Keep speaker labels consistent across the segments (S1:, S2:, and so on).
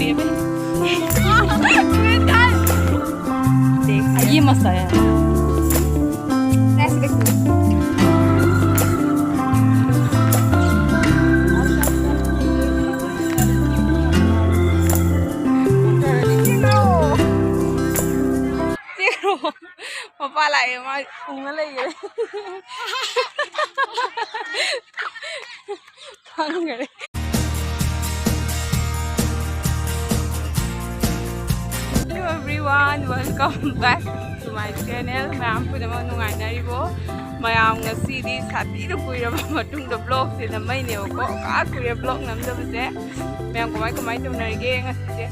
S1: है भाई। देख ये मस्त आया ऐसे देखो। Papa lại mà cùng nó lấy vậy. Con người. Hello everyone, welcome back to my channel. Mayam pudama nungai naribo. Mayam ngasidi sati ru kuira matung da vlog se na mai ne ko ka kuira vlog nam da bse. Mayam kamai tum narige ngaside.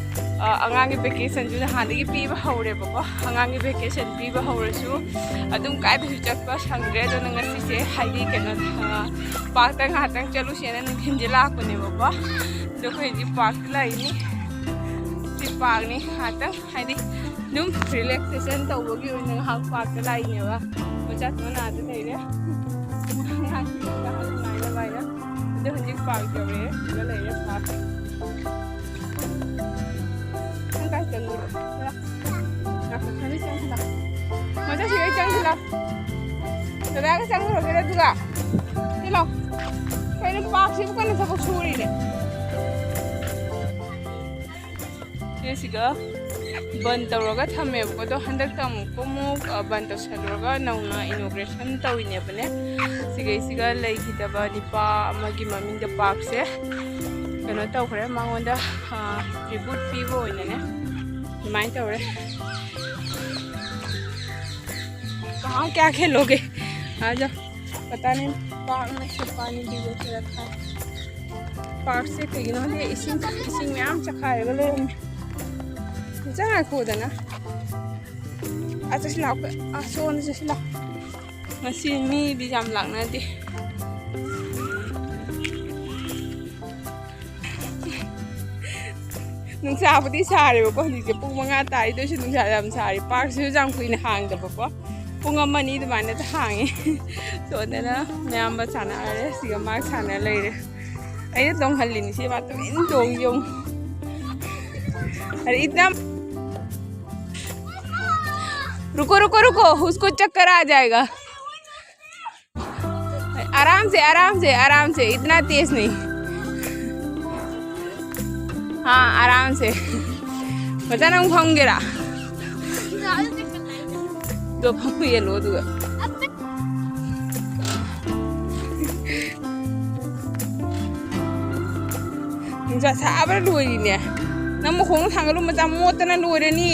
S1: Angangi vacation ju han dagi pi ba hore ba ko angangi vacation pi ba hore su adum kai da chak ba sangre do na ngasi se haidi kena park tang hatang chalu se na thinjila ko ne ba do ko ji park lai ni ti park ni hatang haidi dum relaxation to bo gi na ha park lai ne ba ko chat no na de nei re ha ki ka ha nai la bai na do ji park jo re ga lai re park cái chân rồi đó nè cái chân thế nào mà cái gì cái chân thế nào rồi đó cái chân rồi cái đó chưa à thế nào cái nó bạc xíu cái nó sao có xui này thế gì cơ bận tàu rồi cái tham mèo có đó hắn đã cầm có mua bận tàu xe rồi cái nào na inauguration tàu này bên này gì cái lấy khi ta vào đi pa mà cái mà mình đã bạc xe cái nó tàu khỏe mang on đó tribute pivo này nè máy tàu đấy कहाँ क्या खेलोगे आ जाओ पता नहीं park में से पानी भी लेके रखा है पार्क से कहीं ना इसी में आम चखाएगा ले जहाँ खोद ना अच्छा सिलाओ सोन से सिलाओ मशीन में भी जाम लगना दी ꯅꯨꯡꯁꯥꯕꯨꯗꯤ ꯁꯥꯔꯦꯕꯀꯣ ꯍꯧꯖꯤꯛꯁꯦ ꯄꯨꯡ 5 ꯇꯥꯔꯤ ꯑꯗꯨꯁꯨ ꯅꯨꯡꯁꯥ ꯌꯥꯝ ꯁꯥꯔꯤ ꯄꯥꯔꯛꯁꯤꯁꯨ ꯌꯥꯝ ꯀꯨꯏꯅ ꯍꯥꯡꯗꯕꯀꯣ ꯄꯨꯡ 1 2 ꯑꯗꯨꯃꯥꯏꯅ ꯍꯥꯡꯉꯦ ꯁꯣꯗꯅ ꯃꯌꯥꯝꯕ ꯁꯥꯟꯅꯔꯦ ꯁꯤꯒ ꯃꯥ ꯁꯥꯟꯅ ꯂꯩꯔꯦ ꯑꯩꯅ ꯇꯣꯡꯍꯜꯂꯤꯅꯤ ꯁꯤ ꯃꯥ ꯇꯨꯃꯤꯟ ꯇꯣꯡ ꯌꯣꯡ अरे इतना रुको रुको रुको उसको चक्कर आ जाएगा आराम से इतना तेज नहीं हाँ आराम से पता ना उठाऊंगेरा दो पंप ये लो दूगा मुझे साबर लोरी ने ना मुखों थांगलो मचा मोत ना लोरे नी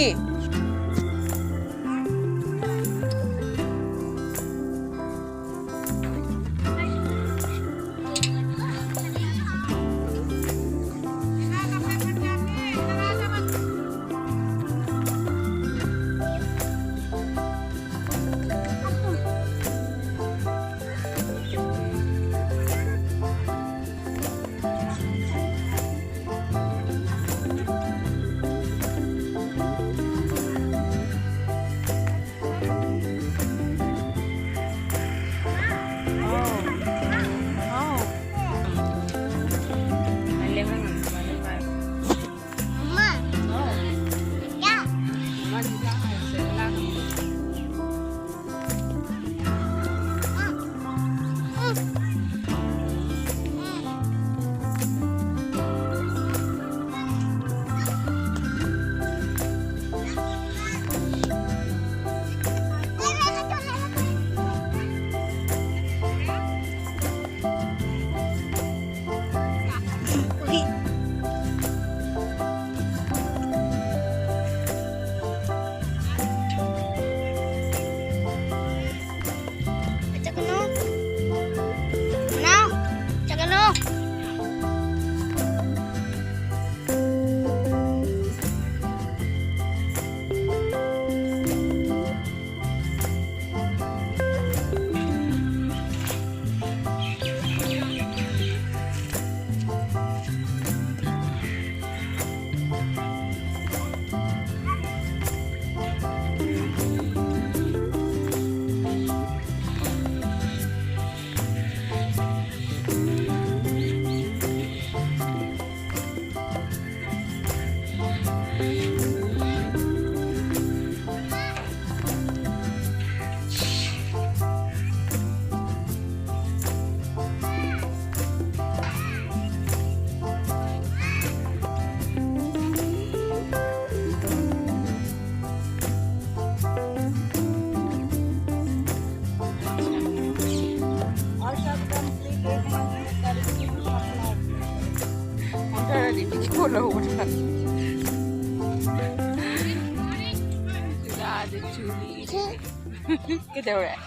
S1: Kailangan.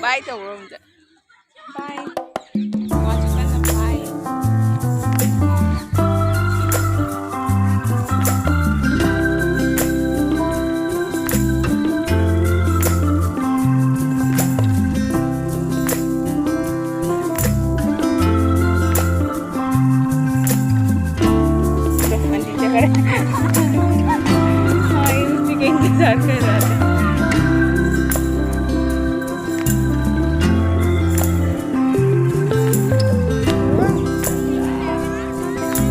S1: Bye to room. Bye. Watch ka na bye. Ay, hindi ka intisar ka natin.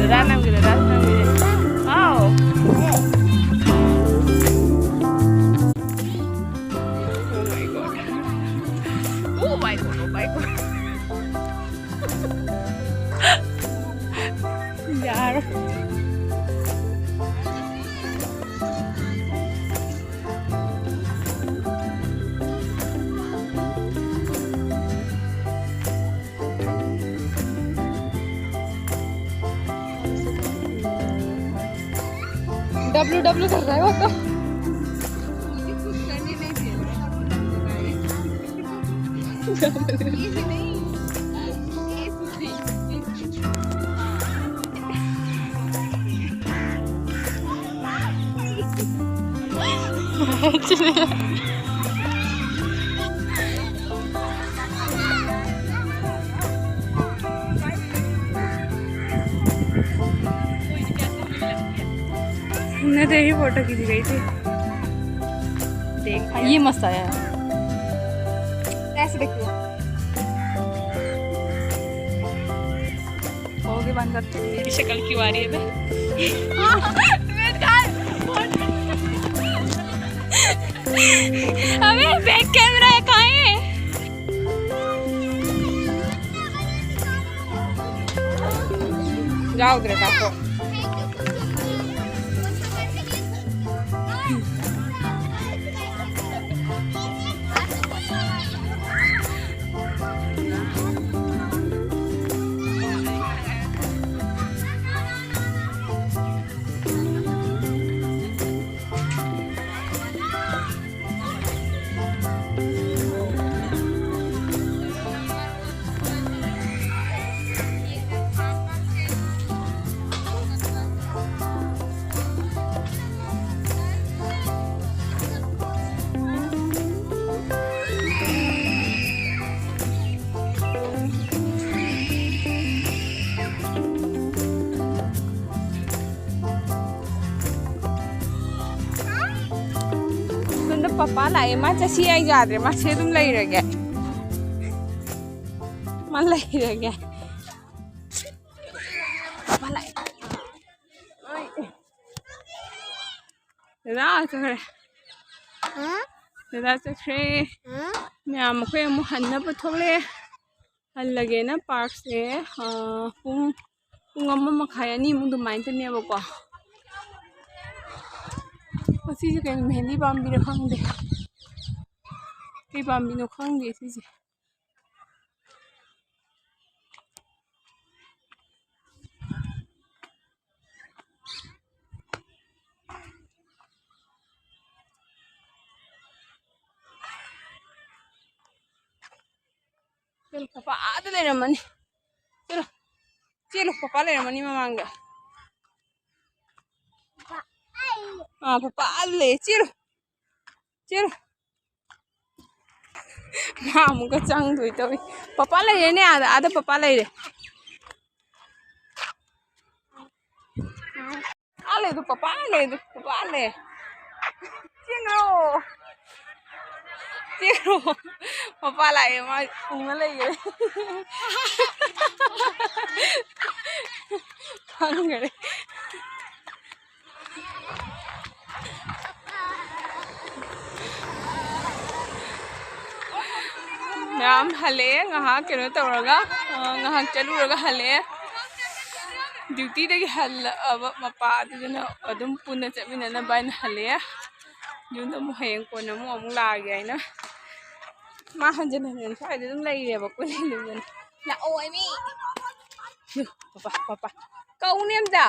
S1: Dadanang gila. Wow! Oh my god. Oh my god. Yaar. WW कर रहा है वो तो मुझे कुछ करने नहीं दे रहा है ये नहीं हमने तो यही फोटो खींची गई थी देख ये मस्त आया है ऐसे देखिए होगी बंद करते मेरी शक्ल क्यों आ रही है अबे बैक कैमरा है कहाँ है जाओ उधर काको पापा लाए मा चसी आई जा रहे मा से तुम लई रह गया मा लई रह गया पापा लाए दादा चखरे दादा चखरे मैं मुझे मुहन्ना पथोले हल लगे ना पार्क से पुंग पुंग अम्मा मखाया नहीं मुंडू माइंड नहीं अब को ꯁꯤꯁꯦ ꯀꯩꯅꯣ ꯃꯦꯍꯦꯟꯗꯤ ꯄꯥꯝꯕꯤꯔ ꯈꯪꯗꯦ ꯀꯩ ꯄꯥꯝꯕꯤꯅꯣ ꯈꯪꯗꯦ ꯁꯤꯁꯦ चलो पापा आते लेरमनी चलो चलो पापा लेरमनी ममांगा हाँ पापा ले चलो चलो माँ मुझे चंग धोई तो पापा ले रहे ने आधा आधा पापा ले रहे ले तो पापा ले चलो चलो पापा लाए माँ उन्हें ले गए गए मैम हले ngahak keno tawraga ngahak chaluraga hale duty dagi hal aba mapa aduna adum punna chaminana bain hale yunda mu hayeng kona mu amuk lagi aina ma hanjana nen sai dum lai ba ko lai len la oi mi papa kau nem da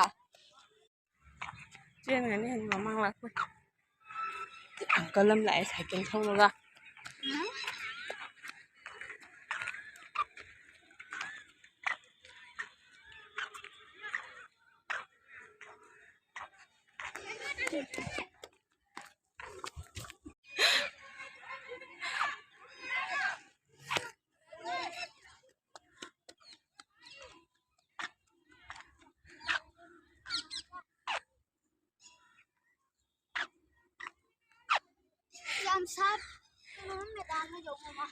S1: chen ngani mamang la ko uncle हम लाए cycle थौरगा
S2: हम सब मैदान में जाऊंगा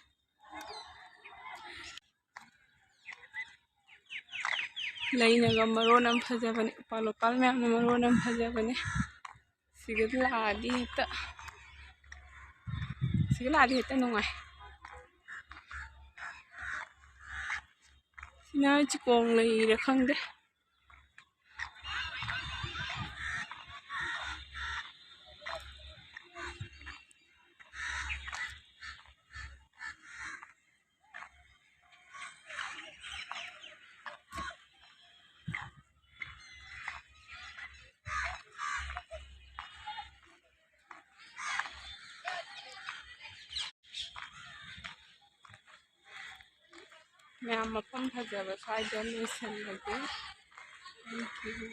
S1: लैनगा मरोन अम फजबने उपाल उपाल ma'am मरोन अम फजबने सिगद लादी हेता नुंगाई सिना चिकोंग लैरा खंगदे ma'am मफम फजब स्वाद लोइसनलगे थैंक यू।